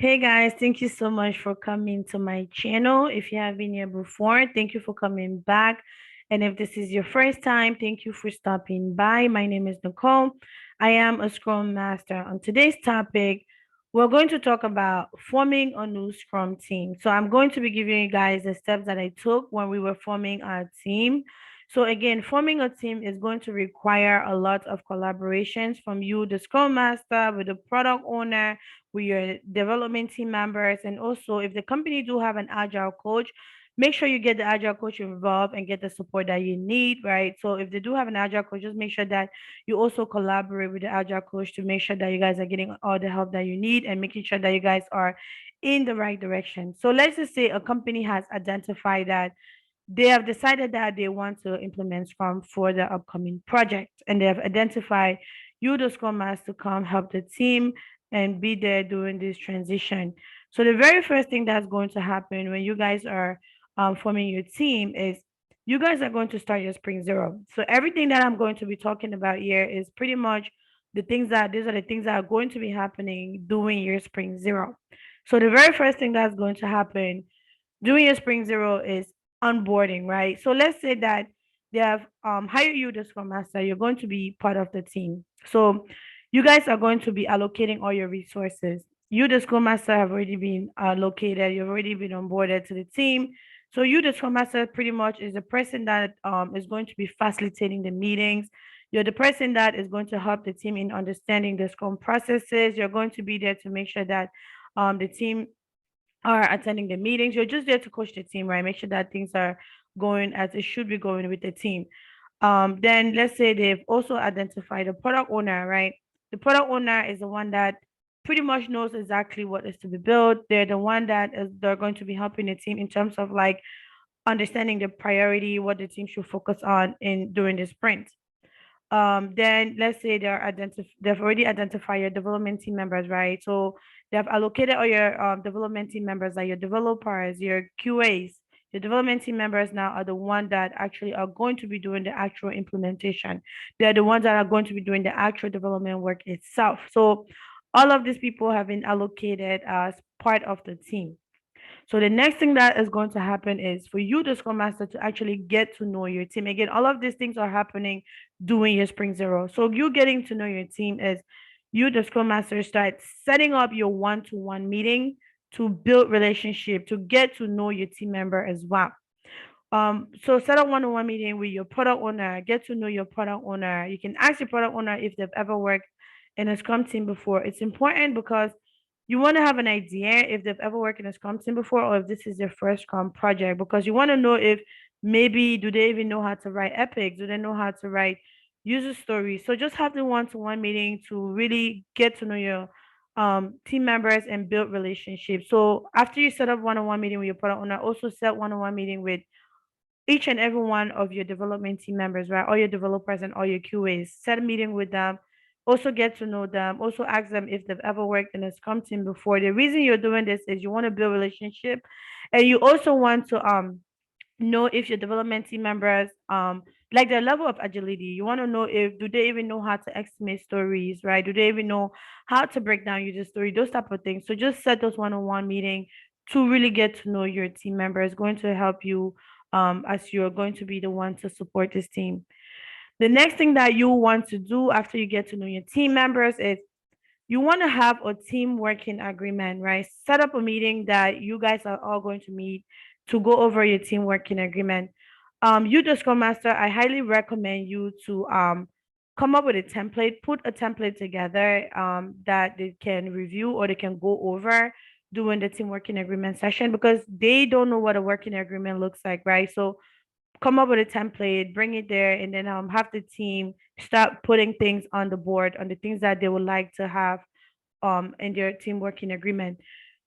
Hey guys, thank you so much for coming to my channel. If you have been here before, thank you for coming back. And if this is your first time, thank you for stopping by. My name is Nicole. I am a Scrum Master. On today's topic, we're going to talk about forming a new Scrum team. So I'm going to be giving you guys the steps that I took when we were forming our team. So again, forming a team is going to require a lot of collaborations from you, the Scrum Master, with the product owner, with your development team members. And also, if the company do have an agile coach, make sure you get the agile coach involved and get the support that you need, right? So if they do have an agile coach, just make sure that you also collaborate with the agile coach to make sure that you guys are getting all the help that you need and making sure that you guys are in the right direction. So let's just say a company has identified that they have decided that they want to implement Scrum for the upcoming project, and they have identified you, the Scrum Master, to come help the team and be there during this transition. So the very first thing that's going to happen when you guys are forming your team is you guys are going to start your Spring Zero. So everything that I'm going to be talking about here is pretty much the things that these are the things that are going to be happening during your Spring Zero. So the very first thing that's going to happen doing your Spring Zero is onboarding, right? So let's say that they have hired you the Scrum Master, you're going to be part of the team. So you guys are going to be allocating all your resources. You, the Scrum Master, have already been allocated, you've already been onboarded to the team. So you, the Scrum Master, pretty much is the person that is going to be facilitating the meetings. You're the person that is going to help the team in understanding the Scrum processes. You're going to be there to make sure that the team are attending the meetings. You're just there to coach the team, right? Make sure that things are going as it should be going with the team. Then let's say they've also identified a product owner, right? The product owner is the one that pretty much knows exactly what is to be built. They're the one that is they're going to be helping the team in terms of like understanding the priority, what the team should focus on in during the sprint. Then let's say they've already identified your development team members, right? So they have allocated all your development team members, like your developers, your QAs. Your development team members now are the ones that actually are going to be doing the actual implementation. They're the ones that are going to be doing the actual development work itself. So all of these people have been allocated as part of the team. So the next thing that is going to happen is for you, the Scrum Master, to actually get to know your team. Again, all of these things are happening during your Spring Zero. So you getting to know your team is you, the Scrum Master, start setting up your one-to-one meeting to build relationship, to get to know your team member as well. So set up one-on-one meeting with your product owner, get to know your product owner. You can ask your product owner if they've ever worked in a Scrum team before. It's important because you want to have an idea if they've ever worked in a Scrum team before or if this is their first Scrum project because you want to know if maybe do they even know how to write epics? Do they know how to write user stories? So just have the one-to-one meeting to really get to know your team members and build relationships. So after you set up one-on-one meeting with your product owner, also set one-on-one meeting with each and every one of your development team members, right? All your developers and all your QAs. Set a meeting with them. Also get to know them. Also ask them if they've ever worked in a Scrum team before. The reason you're doing this is you want to build relationship, and you also want to know if your development team members like their level of agility. You want to know if do they even know how to estimate stories, right? Do they even know how to break down user story, those type of things. So just set those one-on-one meeting to really get to know your team member. Is going to help you as you're going to be the one to support this team. The next thing that you want to do after you get to know your team members is you want to have a team working agreement, right? Set up a meeting that you guys are all going to meet to go over your team working agreement. You, the Scrum Master, I highly recommend you to come up with a template, put a template together that they can review or they can go over during the team working agreement session because they don't know what a working agreement looks like, right? So come up with a template, bring it there, and then have the team start putting things on the board on the things that they would like to have in their team working agreement.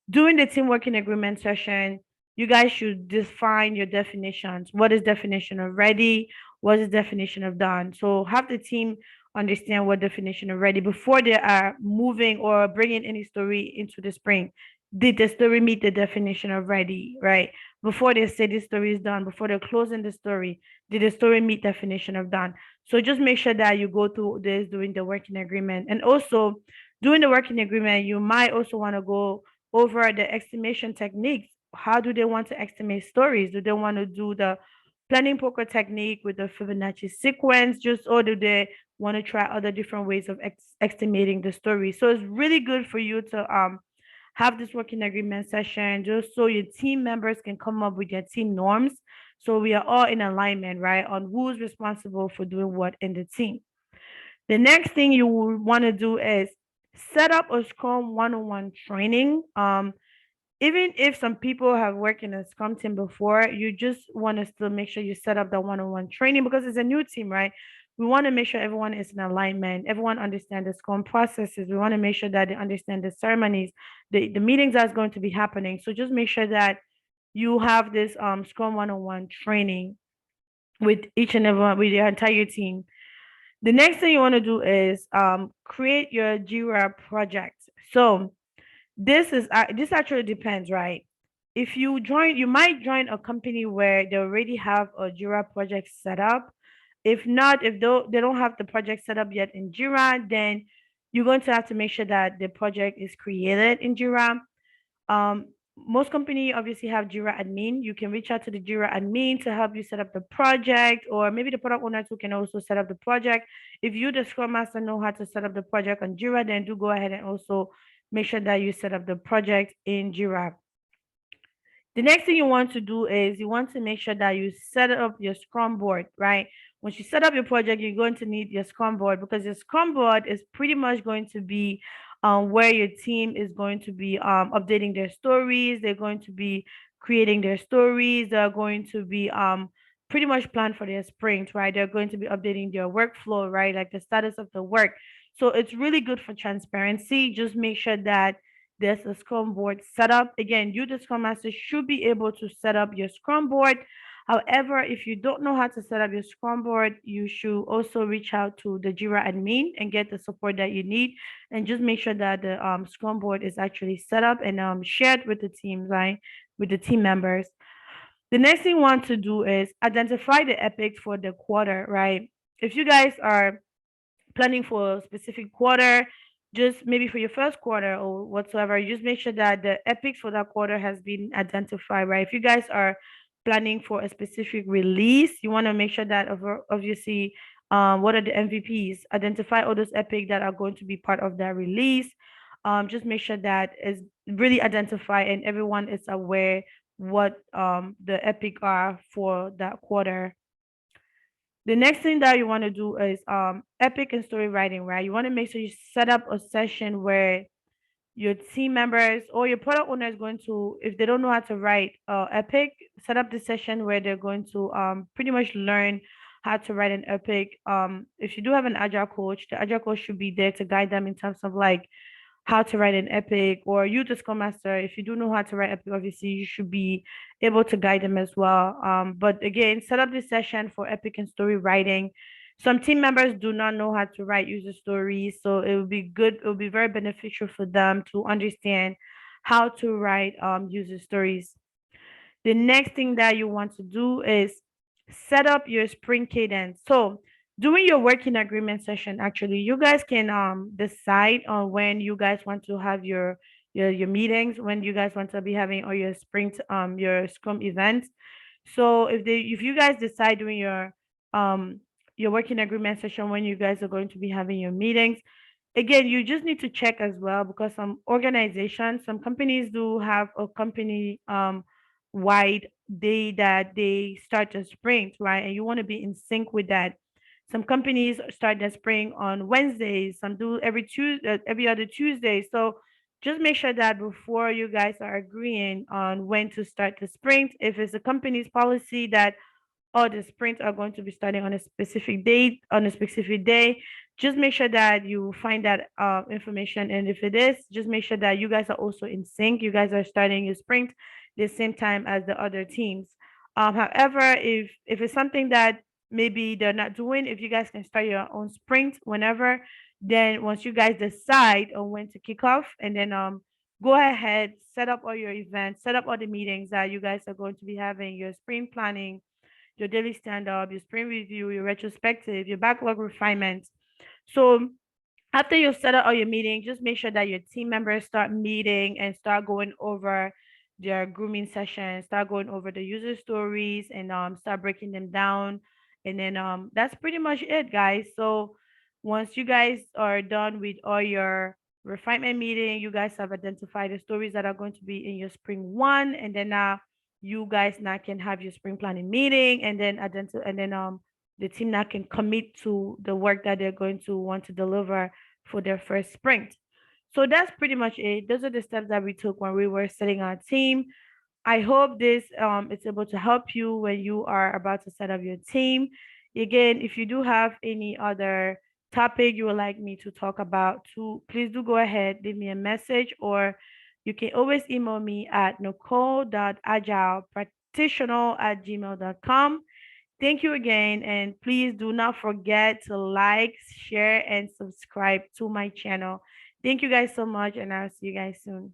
During the team working agreement session, you guys should define your definitions. What is definition of ready? What is definition of done? So have the team understand what definition of ready before they are moving or bringing any story into the spring. Did the story meet the definition of ready, right? Before they say this story is done, before they're closing the story, did the story meet definition of done? So just make sure that you go through this during the working agreement. And also during the working agreement, you might also want to go over the estimation techniques. How do they want to estimate stories? Do they want to do the planning poker technique with the Fibonacci sequence, just, or do they want to try other different ways of estimating the story? So it's really good for you to have this working agreement session just so your team members can come up with their team norms. So we are all in alignment, right, on who's responsible for doing what in the team. The next thing you will want to do is set up a Scrum one-on-one training. Even if some people have worked in a Scrum team before, you just want to still make sure you set up the one-on-one training because it's a new team, right? We want to make sure everyone is in alignment, everyone understands the Scrum processes. We want to make sure that they understand the ceremonies, the meetings that's going to be happening. So just make sure that you have this Scrum one-on-one training with each and everyone, with your entire team. The next thing you want to do is create your Jira project. So this actually depends, right? If you join, you might join a company where they already have a Jira project set up. If not, if they don't have the project set up yet in Jira, then you're going to have to make sure that the project is created in Jira. Um, most company obviously have Jira admin. You can reach out to the Jira admin to help you set up the project, or maybe the product owner too can also set up the project. If you, the Scrum Master, know how to set up the project on Jira, then do go ahead and also make sure that you set up the project in Jira. The next thing you want to do is you want to make sure that you set up your Scrum board, right? Once you set up your project, you're going to need your Scrum board because your Scrum board is pretty much going to be where your team is going to be updating their stories. They're going to be creating their stories. They're going to be pretty much planned for their sprint, right? They're going to be updating their workflow, right? Like the status of the work. So it's really good for transparency. Just make sure that there's a Scrum board setup. Again, you, the Scrum Master, should be able to set up your Scrum board. However, if you don't know how to set up your Scrum board, you should also reach out to the Jira admin and get the support that you need. And just make sure that the Scrum board is actually set up and shared with the team, right? With the team members. The next thing you want to do is identify the epics for the quarter, right? If you guys are planning for a specific quarter, just maybe for your first quarter or whatsoever, you just make sure that the epics for that quarter has been identified, right? If you guys are planning for a specific release, you want to make sure that obviously what are the MVPs, identify all those epics that are going to be part of that release. Just make sure that is really identified and everyone is aware what the epic are for that quarter. The next thing that you want to do is epic and story writing, right? You want to make sure you set up a session where your team members or your product owner is going to, if they don't know how to write epic, set up the session where they're going to pretty much learn how to write an epic. If you do have an agile coach, the agile coach should be there to guide them in terms of like how to write an epic, or you, the Scrum Master, if you do know how to write epic, obviously you should be able to guide them as well. But again, set up this session for epic and story writing. Some team members do not know how to write user stories, so it would be good, it would be very beneficial for them to understand how to write user stories. The next thing that you want to do is set up your sprint cadence. So during your working agreement session, actually, you guys can decide on when you guys want to have your meetings, when you guys want to be having or your Scrum events. So if you guys decide during your working agreement session when you guys are going to be having your meetings, again, you just need to check as well because some organizations, some companies do have a company wide day that they start a sprint, right? And you want to be in sync with that. Some companies start their sprint on Wednesdays, some do every Tuesday, every other Tuesday. So just make sure that before you guys are agreeing on when to start the sprint, if it's a company's policy that all the sprints are going to be starting on a specific date, on a specific day, just make sure that you find that information. And if it is, just make sure that you guys are also in sync. You guys are starting your sprint the same time as the other teams. However, if it's something that maybe they're not doing, if you guys can start your own sprint whenever, then once you guys decide on when to kick off, and then go ahead, set up all your events, set up all the meetings that you guys are going to be having, your sprint planning, your daily stand up, your sprint review, your retrospective, your backlog refinement. So after you set up all your meeting, just make sure that your team members start meeting and start going over their grooming sessions, start going over the user stories, and start breaking them down. And then that's pretty much it, guys. So once you guys are done with all your refinement meeting, you guys have identified the stories that are going to be in your spring one, and then you guys now can have your spring planning meeting, and then the team now can commit to the work that they're going to want to deliver for their first sprint. So that's pretty much it. Those are the steps that we took when we were setting our team. I hope this is able to help you when you are about to set up your team. Again, if you do have any other topic you would like me to talk about, please do go ahead, leave me a message, or you can always email me at nicole.agilepractitioner@gmail.com. Thank you again, and please do not forget to like, share, and subscribe to my channel. Thank you guys so much, and I'll see you guys soon.